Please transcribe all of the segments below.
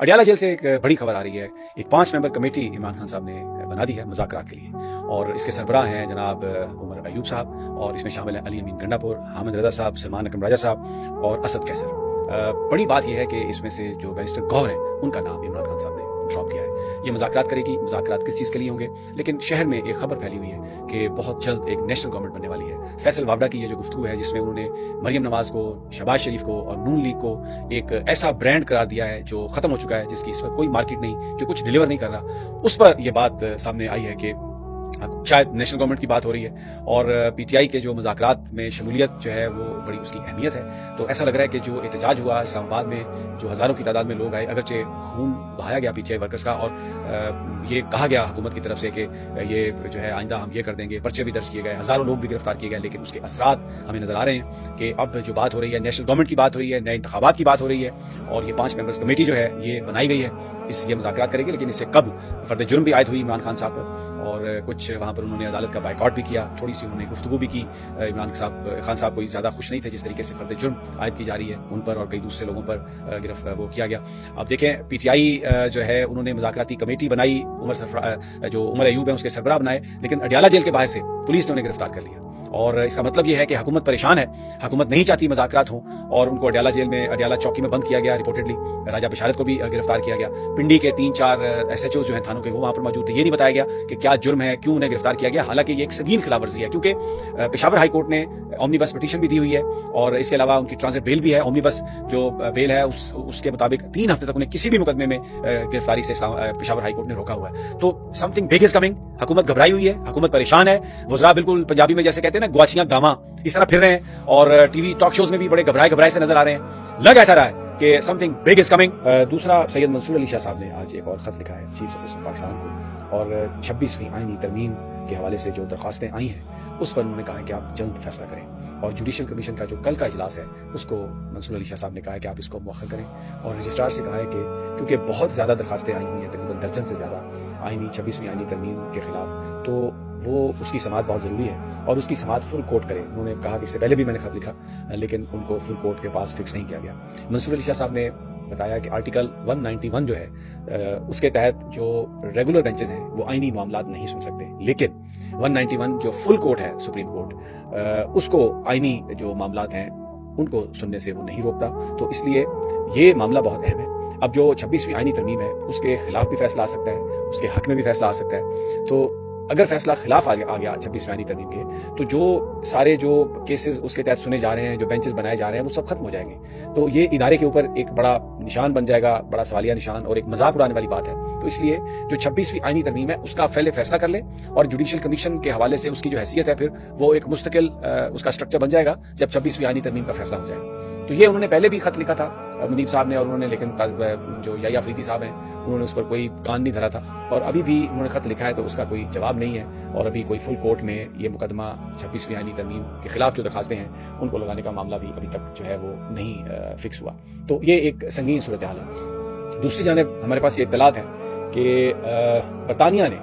Adiala jail से एक बड़ी खबर आ रही है। एक 5 मेंबर कमेटी इमरान खान साहब ने बना दी है मुज़ाकरात के लिए, और इसके सरबराह हैं जनाब उमर अयूब साहब, और इसमें शामिल हैं अली अमीन गंडापुर, हामिद रजा साहब, सलमान अकरम राजा साहब और असद कैसर। बड़ी बात यह है कि इसमें से जो बैरिस्टर गौहर हैं उनका नाम इमरान खान साहब ने ड्रॉप किया है। ये मुज़ाकरात करेगी। मुज़ाकरात किस चीज़ के लिए होंगे? लेकिन शहर में एक खबर फैली हुई है कि बहुत जल्द एक नेशनल गवर्नमेंट बनने वाली है। फैसल वावड़ा की ये जो गुफ्तगू है, जिसमें उन्होंने मरियम नवाज को, शहबाज शरीफ को और नून लीग को एक ऐसा ब्रांड करार दिया है जो खत्म हो चुका है, जिसकी इस वक्त कोई मार्केट नहीं, जो कुछ डिलीवर नहीं कर रहा, उस पर यह बात सामने आई है कि शायद नेशनल गवर्नमेंट की बात हो रही है, और पीटीआई के जो मुज़ाकरात में शमूलियत जो है वो बड़ी उसकी अहमियत है। तो ऐसा लग रहा है कि जो एहतजाज हुआ इस्लामाबाद में, जो हज़ारों की तादाद में लोग आए, अगरचे खून बहाया गया पीटीआई वर्कर्स का, और ये कहा गया हुकूमत की तरफ से कि ये जो है आइंदा हम ये कर देंगे, पर्चे भी दर्ज किए गए, हज़ारों लोग भी गिरफ्तार किए गए, लेकिन उसके असरात हमें नजर आ रहे हैं कि अब जो बात हो रही है नेशनल गवर्नमेंट की बात हो रही है, नए इंतखाबात की बात हो रही है, और ये 5 मेंबर्स कमेटी जो है ये बनाई गई है, ये मुज़ाकरात करेगी। लेकिन इससे कब फर्द जुर्म भी आयद हुई इमरान खान साहब पर, और कुछ वहाँ पर उन्होंने अदालत का बाइकआउट भी किया, थोड़ी सी उन्होंने गुफ्तगू भी की। इमरान खान साहब कोई ज़्यादा खुश नहीं थे जिस तरीके से फर्द जुर्म आयद की जा रही है उन पर, और कई दूसरे लोगों पर गिरफ्तार वो किया गया। अब देखें, पीटीआई जो है उन्होंने मुज़ाकराती कमेटी बनाई, जो उमर अयूब है उसके सरबराह बनाए, लेकिन अडियाला जेल के बाहर से पुलिस ने उन्हें गिरफ्तार कर लिया। और इसका मतलब यह है कि हुकूमत परेशान है, हुकूमत नहीं चाहती मुज़ाकरात हो, और उनको अडियाला जेल में, अडियाला चौकी में बंद किया गया। रिपोर्टेडली राजा बिशारत को भी गिरफ्तार किया गया। पिंडी के 3-4 SHO जो हैं थानों के, वो वहां पर मौजूद थे। ये नहीं बताया गया कि क्या जुर्म है, क्यों उन्हें गिरफ्तार किया गया। हालांकि ये एक संगीन खिलाफवर्जी है, क्योंकि पेशावर हाई कोर्ट ने ओमनीबस पिटीशन भी दी हुई है, और इसके अलावा उनकी ट्रांजिट बेल भी है। ओमनीबस जो बेल है उसके मुताबिक 3 हफ्ते तक उन्हें किसी भी मुकदमे में गिरफ्तारी से पेशावर हाई कोर्ट ने रोका हुआ है। तो समथिंग बिग इज कमिंग। हुकूमत घबराई हुई है, हुकूमत परेशान है। वज़रा बिल्कुल पंजाबी में जैसे कहते हैं ना, गुआचियां गामा, इस तरह फिर रहे हैं, और टीवी टॉक शोज में भी बड़े घबराए से नजर आ रहे हैं। लग ऐसा रहा है कि समथिंग बिग इज कमिंग। दूसरा, सैयद मंसूर अली शाह साहब ने आज एक और खत लिखा है चीफ जस्टिस ऑफ पाकिस्तान को, और 26वीं आईनी तरमीम के हवाले से जो दरख्वास्तें आई हैं उस पर उन्होंने कहा है कि आप जल्द फैसला करें, और जुडिशल कमीशन का जो कल का इजलास है उसको मंसूर अली शाह साहब ने कहा है कि आप इसको मुअख्खर करें, और रजिस्ट्रार से कहा है कि क्योंकि बहुत ज्यादा दरख्वास्तें आई हुई हैं, तकरीबन दर्जन से ज्यादा आईनी 26वीं आईनी तरमीम के खिलाफ, तो वो उसकी समाअत बहुत ज़रूरी है, और उसकी समाअत फुल कोर्ट करें। उन्होंने कहा कि इससे पहले भी मैंने खत लिखा, लेकिन उनको फुल कोर्ट के पास फिक्स नहीं किया गया। मंसूर अली शाह साहब ने बताया कि आर्टिकल 191 जो है उसके तहत जो रेगुलर बेंचेस हैं वो आईनी मामलात नहीं सुन सकते, लेकिन 191 जो फुल कोर्ट है सुप्रीम कोर्ट, उसको आईनी जो मामलात हैं उनको सुनने से वो नहीं रोकता। तो इसलिए ये मामला बहुत अहम है। अब जो 26वीं आईनी तरमीम है उसके खिलाफ भी फैसला आ सकता है, उसके हक में भी फैसला आ सकता है। तो अगर फैसला खिलाफ आ गया 26वीं आईनी तरमीम के, तो जो सारे जो केसेस उसके तहत सुने जा रहे हैं, जो बेंचेस बनाए जा रहे हैं, वो सब खत्म हो जाएंगे। तो ये इदारे के ऊपर एक बड़ा निशान बन जाएगा, बड़ा सवालिया निशान, और एक मजाक उड़ाने वाली बात है। तो इसलिए जो 26वीं आईनी तरमीम है उसका पहले फैसला कर ले, और जुडिशल कमीशन के हवाले से उसकी जो हैसियत है, फिर वो एक मुस्तकिल उसका स्ट्रक्चर बन जाएगा जब 26वीं आईनी तरमीम का फैसला हो जाएगा। तो ये उन्होंने पहले भी खत लिखा था मुनीब साहब ने, और उन्होंने, लेकिन जो याया अफरीदी साहब हैं उन्होंने उस पर कोई कान नहीं धरा था, और अभी भी उन्होंने खत लिखा है तो उसका कोई जवाब नहीं है, और अभी कोई फुल कोर्ट में ये मुकदमा 26वीं आईनी तरमीम के खिलाफ जो दरखास्तें हैं उनको लगाने का मामला भी अभी तक जो है वो नहीं फिक्स हुआ। तो ये एक संगीन सूरत हाल है। दूसरी जानिब हमारे पास ये इत्तलात है कि बरतानिया ने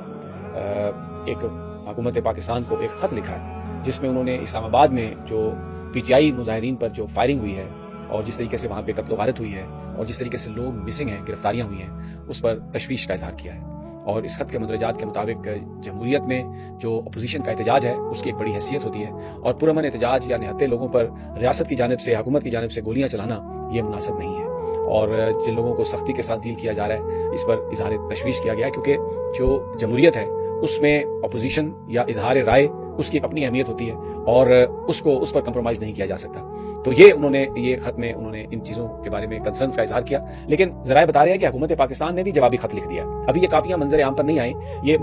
एक हुकूमत पाकिस्तान को एक खत लिखा है, जिसमें उन्होंने इस्लामाबाद में जो पीटीआई मुजाहिरीन पर जो फायरिंग हुई है, और जिस तरीके से वहाँ पे कत्ल वारत हुई है, और जिस तरीके से लोग मिसिंग हैं, गिरफ्तारियां हुई हैं, उस पर तशवीश का इजहार किया है। और इस खत के मुंदरजात के मुताबिक जमहूरियत में जो अपोजिशन का एहतजाज है उसकी एक बड़ी हैसियत होती है, और पुरअमन एहतजाज या निहत्ते लोगों पर रियासत की जानिब से, हुकूमत की जानिब से गोलियां चलाना ये मुनासिब नहीं है। और जिन लोगों को सख्ती के साथ डील किया जा रहा है, इस पर इजहार तशवीश किया गया है, क्योंकि जो जमहूरियत है उसमें अपोजिशन या इजहार राय उसकी एक अपनी अहमियत होती है, और उसको उस पर कंप्रोमाइज नहीं किया जा सकता। तो ये उन्होंने, ये खत में उन्होंने इन चीजों के बारे में कंसर्न्स का इजहार किया, लेकिन ज़राए बता रहे हैं कि हुकूमत पाकिस्तान ने भी जवाबी खत लिख दिया। अभी ये कापियां मंजर आम पर नहीं आई, ये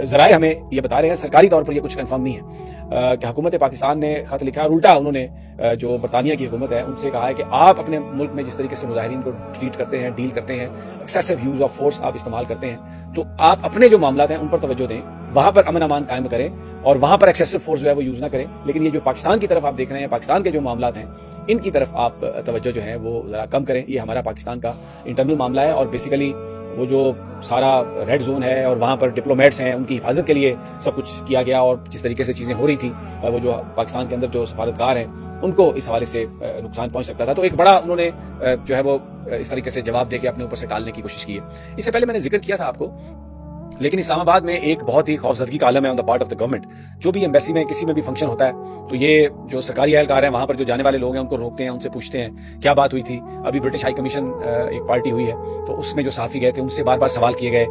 ज़राए हमें ये बता रहे हैं, सरकारी तौर पर ये कुछ कंफर्म नहीं है कि हुकूमत पाकिस्तान ने खत लिखा, और उल्टा उन्होंने जो बरतानिया की हुकूमत है उनसे कहा है कि आप अपने मुल्क में जिस तरीके से मुजाहिरीन को ट्रीट करते हैं, डील करते हैं, एक्सेसिव यूज ऑफ फोर्स आप इस्तेमाल करते हैं, तो आप अपने जो मामला हैं उन पर तवज्जो दें, वहां पर अमन अमान कायम करें, और वहां पर एक्सेसिव फोर्स जो है वो यूज ना करें। लेकिन ये जो पाकिस्तान की तरफ आप देख रहे हैं, पाकिस्तान के जो मामला हैं, इनकी तरफ आप तवज्जो जो है वो जरा कम करें। ये हमारा पाकिस्तान का इंटरनल मामला है, और बेसिकली वो जो सारा रेड जोन है और वहाँ पर डिप्लोमेट्स हैं उनकी हिफाजत के लिए सब कुछ किया गया, और जिस तरीके से चीज़ें हो रही थी, वो जो पाकिस्तान के अंदर जो सफारतकार हैं ان کو اس حوالے سے نقصان پہنچ سکتا تھا. تو ایک بڑا انہوں نے جو ہے وہ اس طریقے سے جواب دے کے اپنے اوپر سے ٹالنے کی کوشش کی ہے. اس سے پہلے میں نے ذکر کیا تھا آپ کو, لیکن اسلام آباد میں ایک بہت ہی خوفزدگی کا عالم ہے on the part of the government. جو بھی ایمبیسی میں کسی میں بھی فنکشن ہوتا ہے تو یہ جو سرکاری اہلکار ہیں وہاں پر جو جانے والے لوگ ہیں ان کو روکتے ہیں, ان سے پوچھتے ہیں کیا بات ہوئی تھی. ابھی برٹش ہائی کمیشن ایک پارٹی ہوئی ہے تو اس میں جو صحافی گئے تھے ان سے بار بار سوال کیے گئے,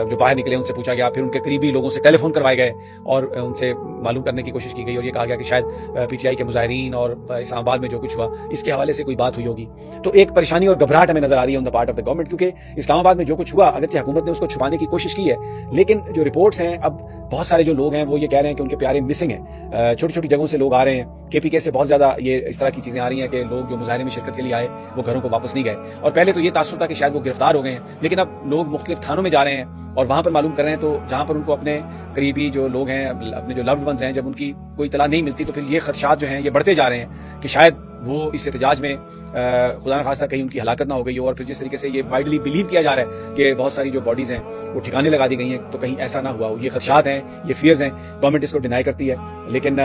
جو باہر نکلے ان سے پوچھا گیا, پھر ان کے قریبی لوگوں سے ٹیلی فون کروائے گئے اور ان سے معلوم کرنے کی کوشش کی گئی اور یہ کہا گیا کہ شاید پی ٹی آئی کے مظاہرین اور اسلام آباد میں جو کچھ ہوا اس کے حوالے سے کوئی بات ہوئی ہوگی. تو ایک پریشانی اور گھبراہٹ ہمیں نظر آ رہی ہے on the part of the government, کیونکہ اسلام آباد میں جو کچھ ہوا اگرچہ حکومت نے اس کو چھپانے کی کوشش کی ہے, لیکن جو رپورٹس ہیں اب بہت سارے جو لوگ ہیں وہ یہ کہہ رہے ہیں کہ ان کے پیارے مسنگ ہیں. چھوٹی چھوٹی جگہوں سے لوگ آ رہے ہیں, کے پی کے سے بہت زیادہ یہ اس طرح کی چیزیں آ رہی ہیں کہ لوگ جو مظاہرے میں شرکت کے لیے آئے وہ گھروں کو واپس نہیں گئے. اور پہلے تو یہ تاثر تھا کہ شاید وہ گرفتار ہو گئے ہیں, لیکن اب لوگ مختلف تھانوں میں جا رہے ہیں اور وہاں پر معلوم کر رہے ہیں. تو جہاں پر ان کو اپنے قریبی جو لوگ ہیں, اپنے جو لوڈ ونز ہیں, جب ان کی کوئی اطلاع نہیں ملتی تو پھر یہ خدشات جو ہیں یہ بڑھتے جا رہے ہیں کہ شاید وہ اس احتجاج میں خدا نہ خواستہ کہیں ان کی ہلاکت نہ ہو گئی ہو. اور پھر جس طریقے سے یہ وائڈلی بلیو کیا جا رہا ہے کہ بہت ساری جو باڈیز ہیں وہ ٹھکانے لگا دی گئی ہیں, تو کہیں ایسا نہ ہوا ہو. یہ خدشات ہیں, یہ فیئرز ہیں, گورنمنٹ اس کو ڈینائی کرتی ہے, لیکن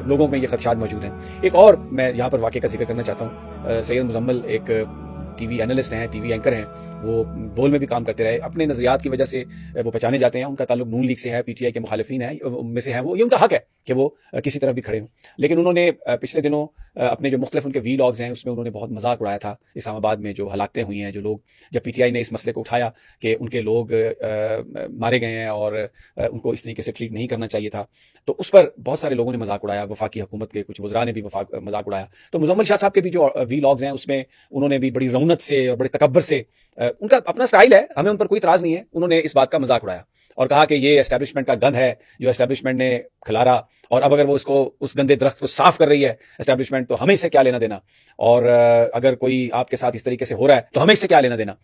لوگوں میں یہ خدشات موجود ہیں. ایک اور میں یہاں پر واقعے کا ذکر کرنا چاہتا ہوں. سید مزمل ایک ٹی وی اینالسٹ ہیں, ٹی وی اینکر ہیں, وہ بول میں بھی کام کرتے رہے, اپنے نظریات کی وجہ سے وہ پہچانے جاتے ہیں. ان کا تعلق نون لیگ سے ہے, پی ٹی آئی کے مخالفین ہیں میں سے ہیں وہ, یہ ان کا حق ہے کہ وہ کسی طرف بھی کھڑے ہوں. لیکن انہوں نے پچھلے دنوں اپنے جو مختلف ان کے وی لاگز ہیں اس میں انہوں نے بہت مذاق اڑایا تھا اسلام آباد میں جو ہلاکتیں ہوئی ہیں. جو لوگ, جب پی ٹی آئی نے اس مسئلے کو اٹھایا کہ ان کے لوگ مارے گئے ہیں اور ان کو اس طریقے سے ٹریٹ نہیں کرنا چاہیے تھا, تو اس پر بہت سارے لوگوں نے مذاق اڑایا. وفاقی حکومت کے کچھ وزراء نے بھی مذاق اڑایا. تو مزمل شاہ صاحب کے بھی جو وی لاگز ہیں اس میں انہوں نے بھی بڑی رونت سے اور بڑے تکبر سے, ان کا اپنا سٹائل ہے, ہمیں ان پر کوئی اعتراض نہیں ہے, انہوں نے اس بات کا مذاق اڑایا اور کہا کہ یہ اسٹیبلشمنٹ کا گند ہے جو اسٹیبلشمنٹ نے کھلارا, اور اب اگر وہ اس گندے درخت کو صاف کر رہی ہے اسٹیبلشمنٹ تو ہمیں اس سے کیا لینا دینا, اور اگر کوئی آپ کے ساتھ اس طریقے سے ہو رہا ہے تو ہمیں اس سے کیا لینا دینا.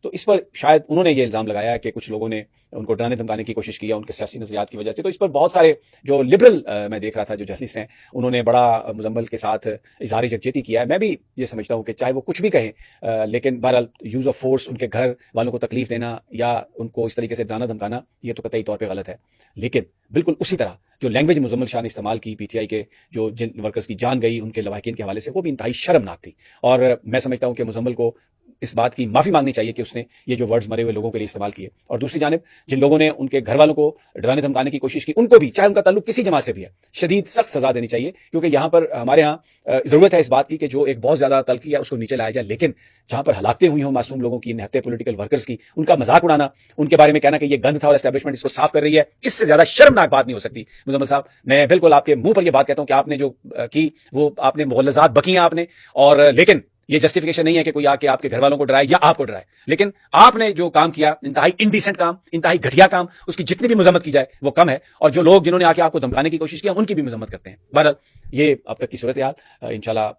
تو اس پر شاید انہوں نے یہ الزام لگایا کہ کچھ لوگوں نے ان کو ڈرانے دھمکانے کی کوشش کی ان کے سیاسی نظریات کی وجہ سے. تو اس پر بہت سارے جو لبرل میں دیکھ رہا تھا جو جرنلسٹ ہیں انہوں نے بڑا مزمل کے ساتھ اظہار یکجہتی کیا ہے. میں بھی یہ سمجھتا ہوں کہ چاہے وہ کچھ بھی کہیں, لیکن بہرحال یوز آف فورس, ان کے گھر والوں کو تکلیف دینا یا ان کو اس طریقے سے ڈرانا دھمکانا, یہ تو قطعی طور پہ غلط ہے. لیکن بالکل اسی طرح جو لینگویج مزمل شاہ نے استعمال کی پی ٹی آئی کے جو جن ورکرز کی جان گئی ان کے لواحقین کے حوالے سے, وہ بھی انتہائی شرمناک تھی. اور میں سمجھتا ہوں کہ مزمل کو اس بات کی معافی مانگنی چاہیے کہ اس نے یہ جو ورڈز مرے ہوئے لوگوں کے لیے استعمال کیے. اور دوسری جانب جن لوگوں نے ان کے گھر والوں کو ڈرانے دھمکانے کی کوشش کی ان کو بھی, چاہے ان کا تعلق کسی جماعت سے بھی ہے, شدید سخت سزا دینی چاہیے. کیونکہ یہاں پر ہمارے ہاں ضرورت ہے اس بات کی کہ جو ایک بہت زیادہ تلخی ہے اس کو نیچے لایا جائے, لیکن جہاں پر ہلاکتیں ہوئی ہوں معصوم لوگوں کی, نہتے پولیٹیکل ورکرز کی, ان کا مذاق اڑانا, ان کے بارے میں کہنا کہ یہ گند تھا اور اسٹیبلشمنٹ اس کو صاف کر رہی ہے, اس سے زیادہ شرمناک بات نہیں ہو سکتی. مزمل صاحب, میں بالکل آپ کے منہ پر یہ بات کہتا ہوں کہ آپ نے جو کی وہ آپ نے مغلظات بکی ہیں آپ نے, اور لیکن یہ جسٹیفیکیشن نہیں ہے کہ کوئی آ کے آپ کے گھر والوں کو ڈرائے یا آپ کو ڈرائے. لیکن آپ نے جو کام کیا انتہائی انڈیسنٹ کام, انتہائی گھٹیا کام, اس کی جتنی بھی مذمت کی جائے وہ کم ہے. اور جو لوگ جنہوں نے آ کے آپ کو دھمکانے کی کوشش کیا ان کی بھی مذمت کرتے ہیں. بہرحال یہ اب تک کی صورتحال, انشاءاللہ